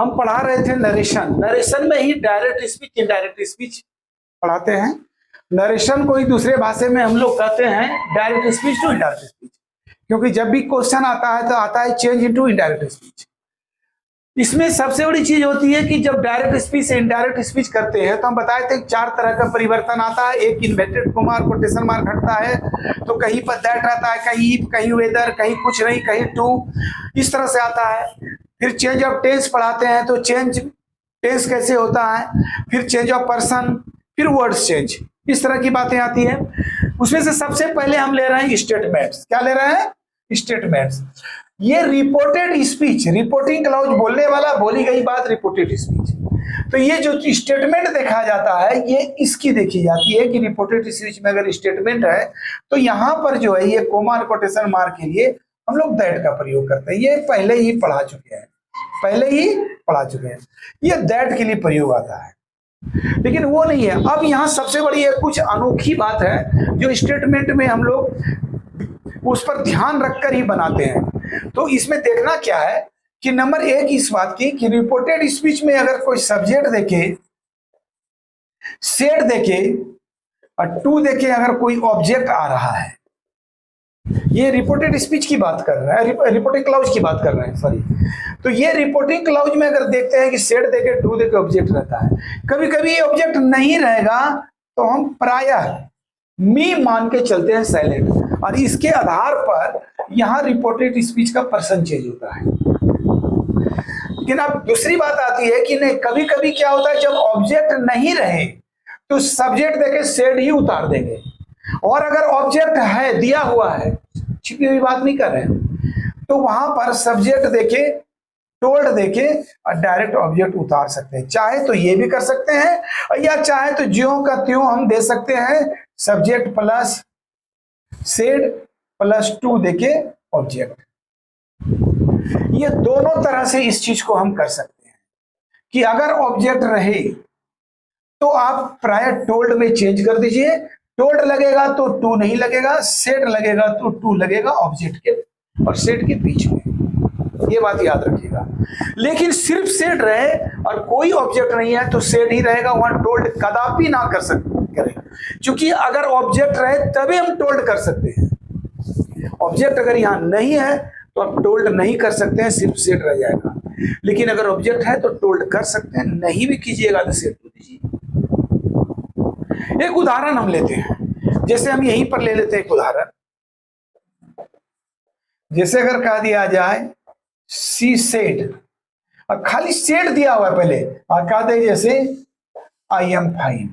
हम पढ़ा रहे थे नरेशन। नरेशन में ही डायरेक्ट स्पीच इनडायरेक्ट स्पीच पढ़ाते हैं। नरेशन को ही दूसरे भाषा में हम लोग कहते हैं direct speech to indirect speech, क्योंकि जब भी क्वेश्चन आता है तो आता है चेंज इनटू इनडायरेक्ट स्पीच। इसमें सबसे बड़ी चीज होती है कि जब डायरेक्ट स्पीच से इनडायरेक्ट स्पीच करते हैं तो हम बताए थे 4 तरह का परिवर्तन आता है। एक इन्वर्टेड कॉमा और कोटेशन मार्क हटता है, तो कहीं पर दैट रहता है, कहीं इफ, कहीं वेदर, कहीं कुछ नहीं, कहीं टू, इस तरह से आता है। फिर चेंज ऑफ टेंस पढ़ाते हैं तो चेंज टेंस कैसे होता है, फिर चेंज ऑफ पर्सन, फिर वर्ड्स चेंज, इस तरह की बातें आती है। उसमें से सबसे पहले हम ले रहे हैं स्टेटमेंट्स। क्या ले रहे हैं? स्टेटमेंट्स। ये रिपोर्टेड स्पीच, रिपोर्टिंग क्लॉज, बोलने वाला, बोली गई बात, रिपोर्टेड स्पीच। तो ये जो स्टेटमेंट देखा जाता है ये इसकी देखी जाती है कि रिपोर्टेड स्पीच में अगर स्टेटमेंट है तो यहां पर जो है ये कोमा और कोटेशन मार्क के लिए हम लोग दैट का प्रयोग करते हैं। ये पहले ही पढ़ा चुके हैं, पहले ही पढ़ा चुके हैं। ये दैट के लिए प्रयोग आता है, लेकिन वो नहीं है। अब यहाँ सबसे बड़ी एक कुछ अनोखी बात है जो स्टेटमेंट में हम लोग उस पर ध्यान रखकर ही बनाते हैं। तो इसमें देखना क्या है कि नंबर 1 इस बात की कि रिपोर्टेड स्पीच में अगर कोई सब्जेक्ट देखे, सेड देखे और टू देखे, अगर कोई ऑब्जेक्ट आ रहा है, ये रिपोर्टेड स्पीच की बात कर रहा है, रिपोर्टिंग क्लाउज की बात कर रहे हैं, सॉरी। तो ये रिपोर्टिंग क्लाउज में अगर देखते हैं कि सेड देके टू देके ऑब्जेक्ट रहता है, कभी कभी ये ऑब्जेक्ट नहीं रहेगा तो हम प्रायः मी मान के चलते हैं साइलेंट, और इसके आधार पर यहां रिपोर्टेड स्पीच का पर्सन चेंज होता है। लेकिन अब दूसरी बात आती है कि नहीं, कभी कभी क्या होता है जब ऑब्जेक्ट नहीं रहे तो सब्जेक्ट देके सेड ही उतार देंगे, और अगर ऑब्जेक्ट है, दिया हुआ है, छिपी हुई बात नहीं कर रहे हैं, तो वहां पर सब्जेक्ट देके, टोल्ड देके और डायरेक्ट ऑब्जेक्ट उतार सकते हैं। चाहे तो ये भी कर सकते हैं या चाहे तो ज्यों का त्यों हम दे सकते हैं subject plus said plus two देके ऑब्जेक्ट। ये दोनों तरह से इस चीज को हम कर सकते हैं कि अगर ऑब्जेक्ट रहे तो आप प्राय टोल्ड में चेंज कर दीजिए, टोल्ड लगेगा तो टू नहीं लगेगा, सेड लगेगा तो टू लगेगा ऑब्जेक्ट के और सेड के बीच में, ये बात याद रखिएगा। लेकिन सिर्फ सेड रहे और कोई ऑब्जेक्ट नहीं है तो सेड ही रहेगा, वहां टोल्ड कदापि ना कर सकते करें, क्योंकि अगर ऑब्जेक्ट रहे तभी हम टोल्ड कर सकते हैं। ऑब्जेक्ट अगर यहां नहीं है तो आप टोल्ड नहीं कर सकते हैं, सिर्फ सेड रह जाएगा। लेकिन अगर ऑब्जेक्ट है तो टोल्ड कर सकते हैं, नहीं भी कीजिएगा तो सेड तो दीजिए। एक उदाहरण हम लेते हैं, जैसे हम यहीं पर ले लेते हैं एक उदाहरण। जैसे अगर कह दिया जाए सी सेड, और खाली सेड दिया हुआ है पहले, और कह दे जैसे आई एम फाइन,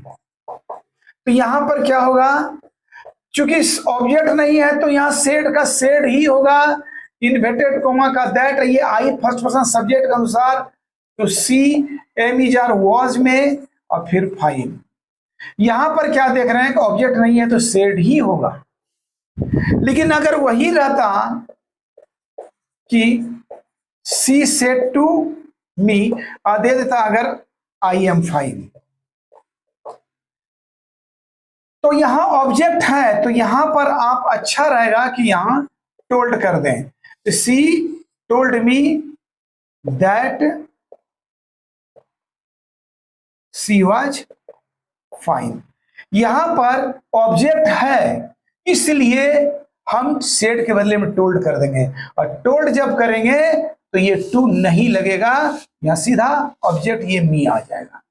तो यहां पर क्या होगा, चूंकि ऑब्जेक्ट नहीं है तो यहां सेड का सेड ही होगा, इन्वर्टेड कोमा का दैट, ये आई फर्स्ट पर्सन सब्जेक्ट के अनुसार, तो see am is are was में और फिर फाइन। यहां पर क्या देख रहे हैं कि ऑब्जेक्ट नहीं है तो सेड ही होगा। लेकिन अगर वही रहता कि सी सेड टू मी और दे देता अगर आई एम फाइन, तो यहां ऑब्जेक्ट है तो यहां पर आप अच्छा रहेगा कि यहां टोल्ड कर दें, सी told me that she was fine. यहां पर ऑब्जेक्ट है इसलिए हम सेड के बदले में टोल्ड कर देंगे, और टोल्ड जब करेंगे तो ये टू नहीं लगेगा, यहां सीधा ऑब्जेक्ट ये मी आ जाएगा।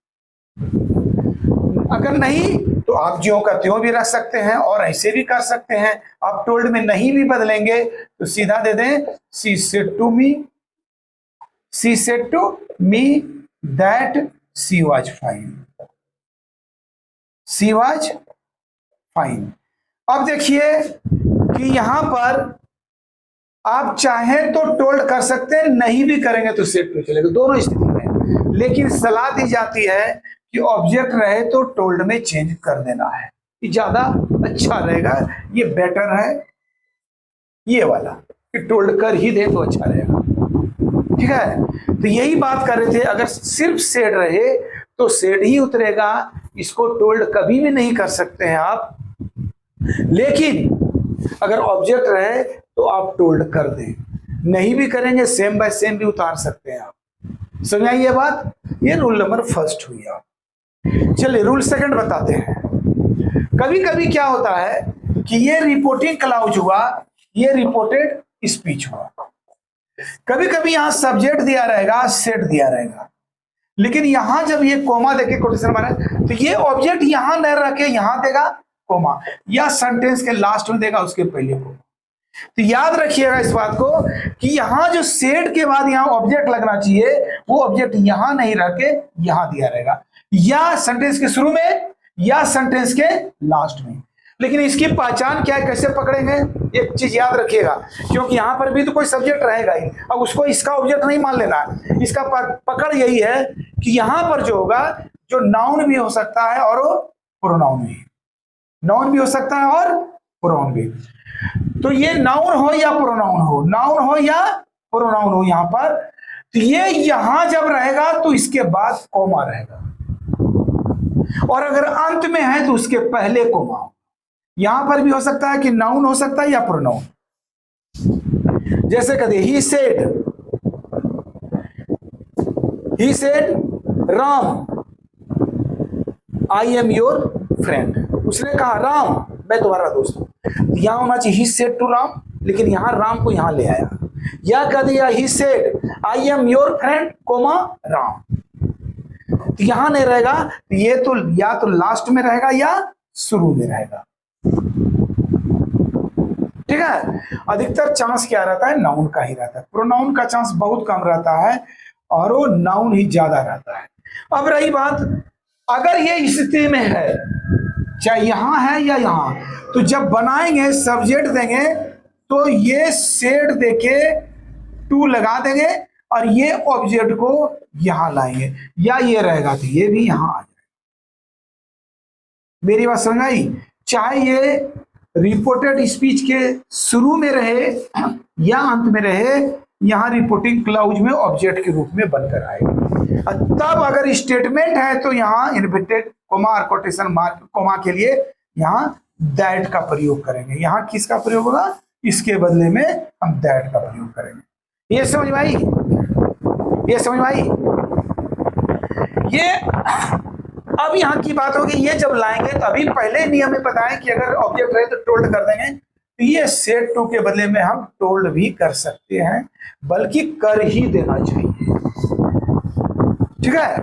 अगर नहीं तो आप ज्यों का त्यों भी रख सकते हैं और ऐसे भी कर सकते हैं। आप टोल्ड में नहीं भी बदलेंगे तो सीधा दे दें she said to me, she said to me that she was fine, she was fine. अब देखिए कि यहां पर आप चाहें तो टोल्ड कर सकते हैं, नहीं भी करेंगे तो सेड टू चलेगा, दोनों स्थिति में। लेकिन सलाह दी जाती है कि ऑब्जेक्ट रहे तो टोल्ड में चेंज कर देना है, ये ज्यादा अच्छा रहेगा, ये बेटर है ये वाला कि टोल्ड कर ही दे तो अच्छा रहेगा। ठीक है, तो यही बात कर रहे थे, अगर सिर्फ सेड रहे तो सेड ही उतरेगा, इसको टोल्ड कभी भी नहीं कर सकते हैं आप। लेकिन अगर ऑब्जेक्ट रहे तो आप टोल्ड कर दें। नहीं भी करेंगे सेम बाय सेम भी उतार सकते हैं आप। समझ आई ये बात? ये रूल नंबर फर्स्ट हुई आप। चलिए रूल सेकंड बताते हैं। कभी कभी क्या होता है कि ये रिपोर्टिंग क्लाउज हुआ, ये रिपोर्टेड स्पीच हुआ। कभी कभी यहां सब्जेक्ट दिया रहेगा, सेट दिया रहेगा, लेकिन यहां जब ये कोमा देके कोटेशन मारे तो ये ऑब्जेक्ट यहां न रख के यहां देगा कोमा, या सेंटेंस के लास्ट में देगा उसके पहले कोमा। तो याद रखिएगा इस बात को कि यहां जो सेट के बाद यहां ऑब्जेक्ट लगना चाहिए, वो ऑब्जेक्ट यहां नहीं रह के यहां दिया रहेगा, या सेंटेंस के शुरू में या सेंटेंस के लास्ट में। लेकिन इसकी पहचान क्या है, कैसे पकड़ेंगे, एक चीज याद रखिएगा, क्योंकि यहां पर भी तो कोई सब्जेक्ट रहेगा ही। अब उसको इसका ऑब्जेक्ट नहीं मान लेना है। इसका पकड़ यही है कि यहां पर जो होगा, जो नाउन भी हो सकता है और प्रोनाउन भी, नाउन भी हो सकता है और प्रोनाउन भी। तो ये नाउन हो या प्रोनाउन हो, नाउन हो या प्रोनाउन हो यहां पर, तो ये यहां जब रहेगा तो इसके बाद कोमा रहेगा, और अगर अंत में है तो उसके पहले कोमा हो। यहां पर भी हो सकता है कि नाउन हो सकता है या प्रोनाउन। जैसे कहते he said Ram I am your friend. उसने कहा राम मैं तुम्हारा दोस्त हूं। यहां होना चाहिए ही सेड टू राम, लेकिन यहां राम को यहां ले आया, या कह दिया he said I am your friend comma Ram. तो यहां नहीं रहेगा, ये तो या तो लास्ट में रहेगा या शुरू में रहेगा। ठीक है। अधिकतर चांस क्या रहता है, नाउन का ही रहता है। प्रोनाउन का चांस बहुत कम रहता है और वो नाउन ही ज्यादा रहता है। अब रही बात, अगर ये स्थिति में है, चाहे यहां है या यहां, तो जब बनाएंगे सब्जेक्ट देंगे तो ये सेड देके टू लगा देंगे और ये ऑब्जेक्ट को यहां लाएंगे, या ये रहेगा तो ये भी यहां आ जाएगा। मेरी बात समझ आई? चाहे ये रिपोर्टेड स्पीच के शुरू में रहे या अंत में रहे, यहां रिपोर्टिंग क्लाउज में ऑब्जेक्ट के रूप में बनकर आएगा। तब अगर स्टेटमेंट है तो यहां इन्वर्टेड कोमा और कोटेशन मार्क कोमा के लिए यहां दैट का प्रयोग करेंगे। यहां किसका प्रयोग होगा, इसके बदले में हम दैट का प्रयोग करेंगे। ये समझ में आई? ये समझ में आई? ये अब यहां की बात होगी, ये जब लाएंगे तो अभी पहले नियम में बताएं कि अगर ऑब्जेक्ट रहे तो टोल्ड कर देंगे, तो ये सेट टू के बदले में हम टोल्ड भी कर सकते हैं, बल्कि कर ही देना चाहिए। ठीक है।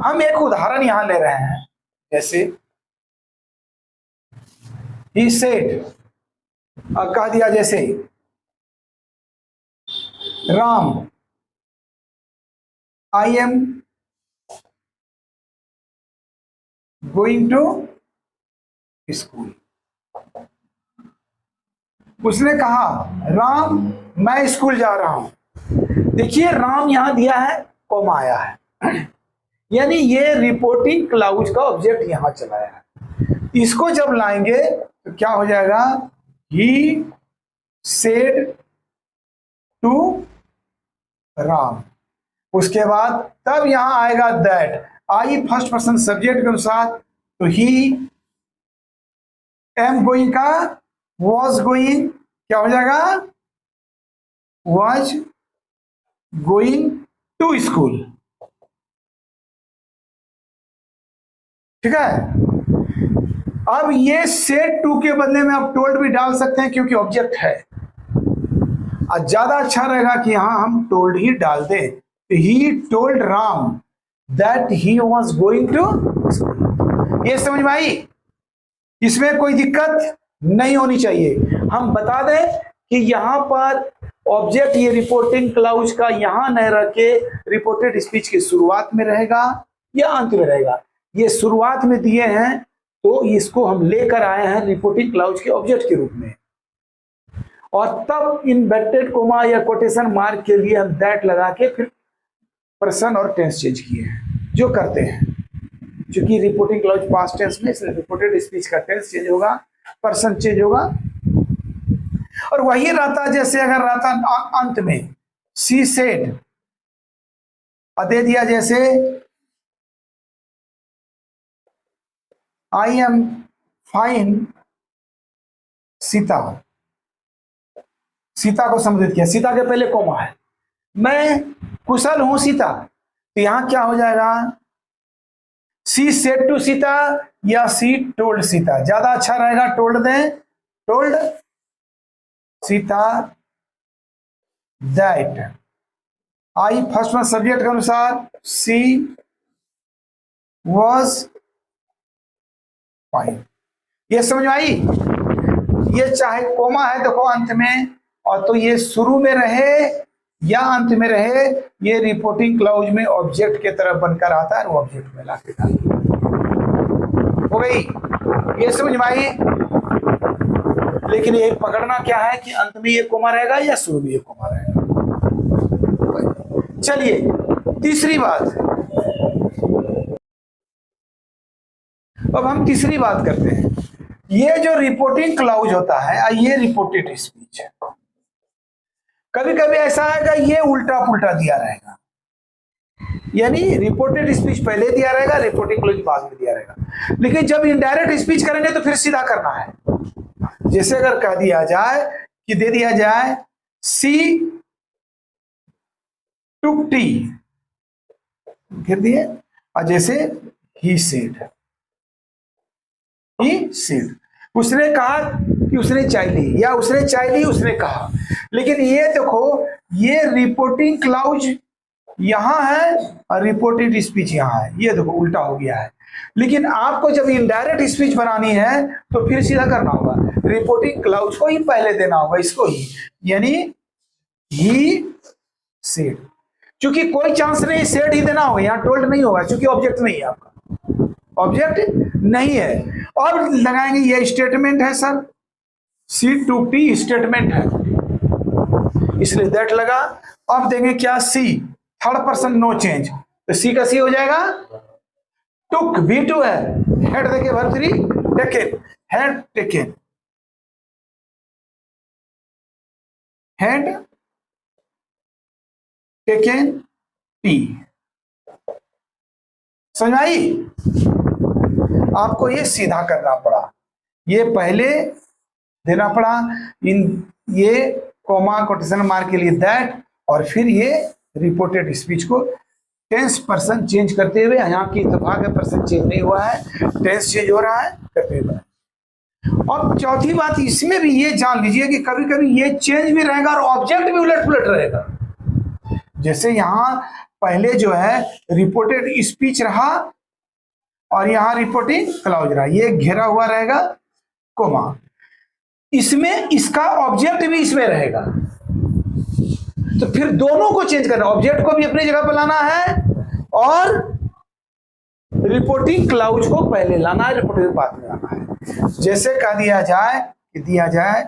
हम एक उदाहरण यहां ले रहे हैं, जैसे ही सेड, कह दिया जैसे Ram I am going to school. उसने कहा राम मैं स्कूल जा रहा हूं। देखिए राम यहां दिया है, कोमा आया है, यानी ये रिपोर्टिंग क्लाउज का ऑब्जेक्ट यहां चलाया है। इसको जब लाएंगे तो क्या हो जाएगा, ही सेड टू राम। उसके बाद तब यहां आएगा that, I first person subject के अनुसार, तो ही एम गोइंग का वॉज गोइंग क्या हो जाएगा, वॉज गोइंग टू स्कूल। ठीक है। अब ये सेड टू के बदले में आप टोल्ड भी डाल सकते हैं क्योंकि ऑब्जेक्ट है। और ज्यादा अच्छा रहेगा कि यहां हम टोल्ड ही डाल दें, तो he told Ram that he was going to school. ये समझ में आई? इसमें कोई दिक्कत नहीं होनी चाहिए। हम बता दें कि यहां पर ऑब्जेक्ट ये रिपोर्टिंग क्लाउज का यहां न रह के रिपोर्टेड स्पीच की शुरुआत में रहेगा या अंत में रहेगा। ये शुरुआत में दिए हैं तो इसको हम लेकर आए हैं रिपोर्टिंग क्लाउज के ऑब्जेक्ट के रूप में, और तब इन्वर्टेड कोमा या कोटेशन मार्क के लिए हम दैट लगा के फिर पर्सन और टेंस चेंज किए हैं, जो करते हैं। क्योंकि रिपोर्टिंग क्लाउज पास्ट टेंस में, इसलिए रिपोर्टेड स्पीच का टेंस चेंज होगा, पर्सन चेंज होगा। और वही रहता जैसे अगर रहता अंत में सी सेड, दे दिया जैसे I am fine Sita, Sita को संबोधित किया, सीता के पहले कोमा है, मैं कुशल हूं सीता, तो यहां क्या हो जाएगा, सी सेड टू सीता या सी टोल्ड सीता, ज्यादा अच्छा रहेगा टोल्ड दें, told Sita that I first में सब्जेक्ट के अनुसार सी वॉज फाइन। ये समझ में आई, ये चाहे कोमा है देखो अंत में, और तो ये शुरू में रहे या अंत में रहे, ये रिपोर्टिंग क्लाउज में ऑब्जेक्ट के तरफ बनकर आता है, वो ऑब्जेक्ट में लाके डालता हो गई, ये समझ में आई। लेकिन ये पकड़ना क्या है कि अंत में ये कोमा रहेगा या शुरू में ये कोमा रहेगा। चलिए तीसरी बात, अब हम तीसरी बात करते हैं। ये जो रिपोर्टिंग क्लाउज होता है, ये रिपोर्टेड स्पीच है। कभी कभी ऐसा आएगा ये उल्टा पुल्टा दिया रहेगा, यानी रिपोर्टेड स्पीच पहले दिया रहेगा, रिपोर्टिंग क्लाउज बाद में दिया रहेगा। लेकिन जब इनडायरेक्ट स्पीच करेंगे तो फिर सीधा करना है। जैसे अगर कह दिया जाए कि दे दिया जाए सी टुक टी, फिर दिए, और जैसे ही सेड, उसने कहा कि उसने चाय ली, या उसने चाय ली उसने कहा। लेकिन ये देखो, ये रिपोर्टिंग क्लाउज यहां है और रिपोर्टेड स्पीच यहां है, ये देखो उल्टा हो गया है। लेकिन आपको जब इनडायरेक्ट स्पीच बनानी है तो फिर सीधा करना होगा, रिपोर्टिंग क्लाउज को ही पहले देना होगा, इसको ही, यानी ही सेड। क्योंकि कोई चांस नहीं सेड ही देना होगा, यहां टोल्ड नहीं होगा, क्योंकि ऑब्जेक्ट नहीं है, आपका ऑब्जेक्ट नहीं है। और लगाएंगे ये स्टेटमेंट है सर, सी टू टी स्टेटमेंट है, इसलिए दैट लगा। अब देंगे क्या, she third person no change, तो सी का सी हो जाएगा टुक, V2 है, हेड देके verb 3 taken, head taken, head taken T. समझ आई, आपको ये सीधा करना पड़ा, ये पहले देना पड़ा, इन ये कोमा कोटेशन मार्क के लिए दैट, और फिर ये रिपोर्टेड स्पीच को टेंस पर्सन चेंज करते हुए, यहाँ की इत्तेफाक है पर्सन चेंज नहीं हुआ है, टेंस चेंज हो रहा है करते हुए। और चौथी बात इसमें भी ये जान लीजिए कि कभी कभी ये चेंज भी रहेगा और ऑब्जेक्ट भी उलट पुलट रहेगा। जैसे यहाँ पहले जो है रिपोर्टेड स्पीच रहा और यहाँ रिपोर्टिंग क्लाउज रहा, ये घेरा हुआ रहेगा कोमा, इसमें इसका ऑब्जेक्ट भी इसमें रहेगा, तो फिर दोनों को चेंज करना, ऑब्जेक्ट को भी अपनी जगह पर लाना है और रिपोर्टिंग क्लाउज को पहले लाना है, रिपोर्टिंग बाद में लाना है। जैसे कह दिया जाए कि दिया जाए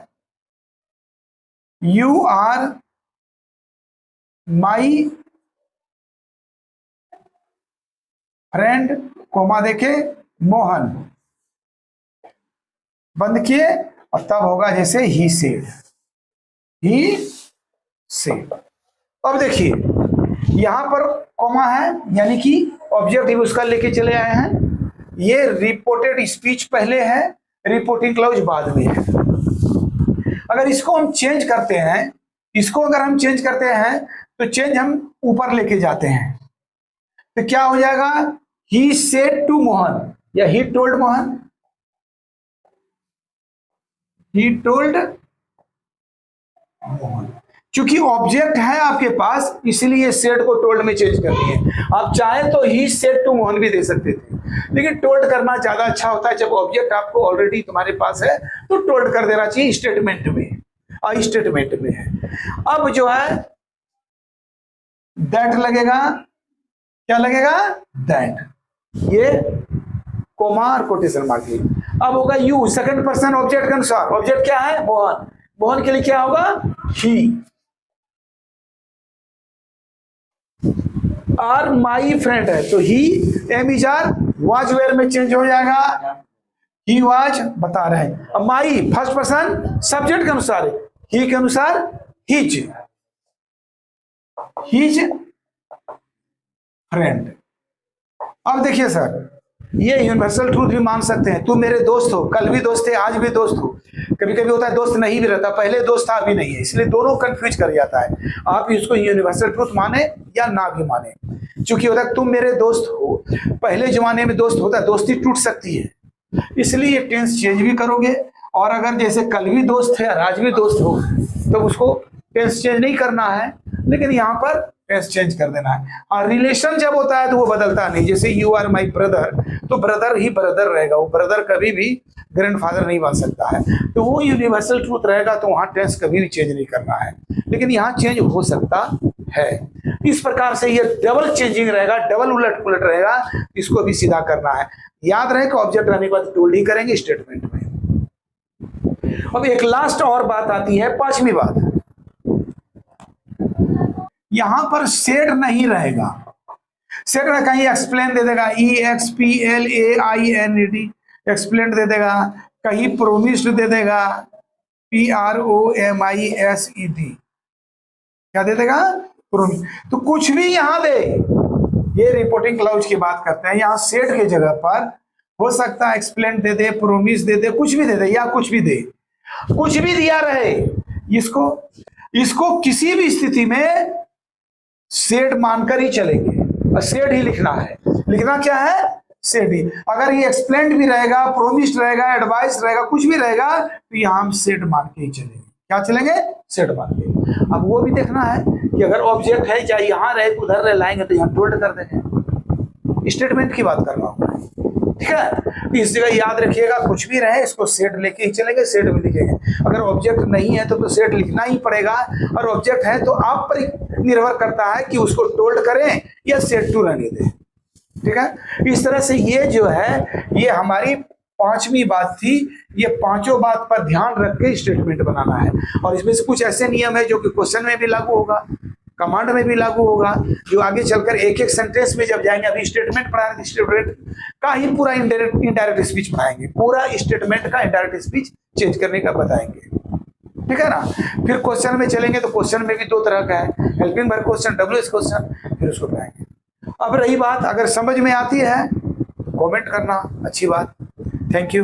you are my friend, comma देखे मोहन, बंद किए, और तब होगा जैसे ही सेड, ही सेड। अब देखिए यहां पर कोमा है, यानी कि ऑब्जेक्टिव उसका लेके चले आए हैं, ये रिपोर्टेड स्पीच पहले है, रिपोर्टिंग क्लाउज बाद में है। अगर इसको हम चेंज करते हैं, इसको अगर हम चेंज करते हैं तो चेंज हम ऊपर लेके जाते हैं, तो क्या हो जाएगा, ही सेड टू मोहन या he told Mohan, he told Mohan. क्योंकि ऑब्जेक्ट है आपके पास, इसलिए सेड को टोल्ड में चेंज करनी है। आप चाहे तो ही सेड टू मोहन भी दे सकते थे, लेकिन टोल्ड करना ज्यादा अच्छा होता है। जब ऑब्जेक्ट आपको ऑलरेडी तुम्हारे पास है तो टोल्ड कर देना चाहिए स्टेटमेंट में, और स्टेटमेंट में है। अब जो है दैट लगेगा, क्या लगेगा, दैट, ये कोमा और कोटेशन मार्क। अब होगा यू, सेकंड पर्सन ऑब्जेक्ट के अनुसार, ऑब्जेक्ट क्या है, मोहन, मोहन के लिए क्या होगा, ही। और माई फ्रेंड है तो he, am is are, was were में चेंज हो जाएगा, ही वाज बता रहे हैं। अब माई फर्स्ट पर्सन सब्जेक्ट के अनुसार है, ही के अनुसार हिज, हिज फ्रेंड। अब देखिए सर, ये यूनिवर्सल ट्रूथ भी मान सकते हैं, तुम मेरे दोस्त हो, कल भी दोस्त थे आज भी दोस्त हो, कभी कभी होता है दोस्त नहीं भी रहता, पहले दोस्त था अभी नहीं है, इसलिए दोनों कंफ्यूज कर जाता है। आप इसको यूनिवर्सल ट्रूथ माने या ना भी माने, क्योंकि होता है तुम मेरे दोस्त हो, पहले जमाने में दोस्त होता है, दोस्ती टूट सकती है, इसलिए टेंस चेंज भी करोगे। और अगर जैसे कल भी दोस्त है और आज भी दोस्त हो तो उसको टेंस चेंज नहीं करना है, लेकिन यहाँ पर टेंस चेंज कर देना है। और रिलेशन जब होता है तो वो बदलता नहीं, जैसे यू आर माई ब्रदर, तो ब्रदर ही ब्रदर रहेगा, वो ब्रदर कभी भी ग्रैंडफादर नहीं बन सकता है, तो वो यूनिवर्सल ट्रूथ रहेगा, तो वहाँ टेंस कभी भी चेंज नहीं करना है, लेकिन यहाँ चेंज हो सकता है। इस प्रकार से ये डबल चेंजिंग रहेगा, डबल उलट पुलट रहेगा, इसको भी सीधा करना है। याद रहे कि ऑब्जेक्ट रहने के बाद टूल्ड ही करेंगे स्टेटमेंट में। अब एक लास्ट और बात आती है, पांचवी बात, यहां पर सेड नहीं रहेगा। सेड में कहीं एक्सप्लेन दे देगा, EXPLAINED एक्सप्लेन दे देगा, कहीं प्रोमिस्ड दे देगा, PROMISED क्या दे देगा, प्रोमिस। तो कुछ भी यहां दे, ये रिपोर्टिंग क्लाउज की बात करते हैं, यहां सेड की जगह पर हो सकता है एक्सप्लेन दे दे, प्रोमिस दे दे, कुछ भी दे दे, या कुछ भी दे, कुछ भी दिया रहे, इसको किसी भी स्थिति में सेड मानकर ही चलेंगे, और सेड ही लिखना है। लिखना क्या है, सेड ही। अगर ये एक्सप्लेन भी रहेगा, प्रोमिस्ड रहेगा, एडवाइस रहेगा, कुछ भी रहेगा, तो यहां हम सेड मान के ही चलेंगे। क्या चलेंगे, सेड मान के। अब वो भी देखना है कि अगर ऑब्जेक्ट है चाहे यहां रहे उधर रहे लाएंगे तो यहां टोल्ड कर देंगे। स्टेटमेंट की बात कर रहा हूं, ठीक है। इस जगह याद रखिएगा, कुछ भी रहे इसको सेड लेके ही चलेंगे, सेड में लिखेंगे। अगर ऑब्जेक्ट नहीं है तो सेड लिखना ही पड़ेगा, और ऑब्जेक्ट है तो आप पर निर्भर करता है कि उसको टोल्ड करें या सेड टू रहने दें, ठीक है। इस तरह से ये जो है, ये हमारी पांचवी बात थी। ये पांचों बात पर ध्यान रख के स्टेटमेंट बनाना है, और इसमें से कुछ ऐसे नियम है जो कि क्वेश्चन में भी लागू होगा, कमांड में भी लागू होगा, जो आगे चलकर एक एक सेंटेंस में जब जाएंगे। अभी स्टेटमेंट पढ़ाएंगे, स्टेटमेंट का ही पूरा इनडायरेक्ट स्पीच पढ़ाएंगे, पूरा स्टेटमेंट का इनडायरेक्ट स्पीच चेंज करने का बताएंगे, ठीक है ना। फिर क्वेश्चन में चलेंगे तो क्वेश्चन में भी दो तरह का है, helping verb question, WH question, फिर उसको पढ़ाएंगे। अब रही बात, अगर समझ में आती है तो कमेंट करना, अच्छी बात। Thank you.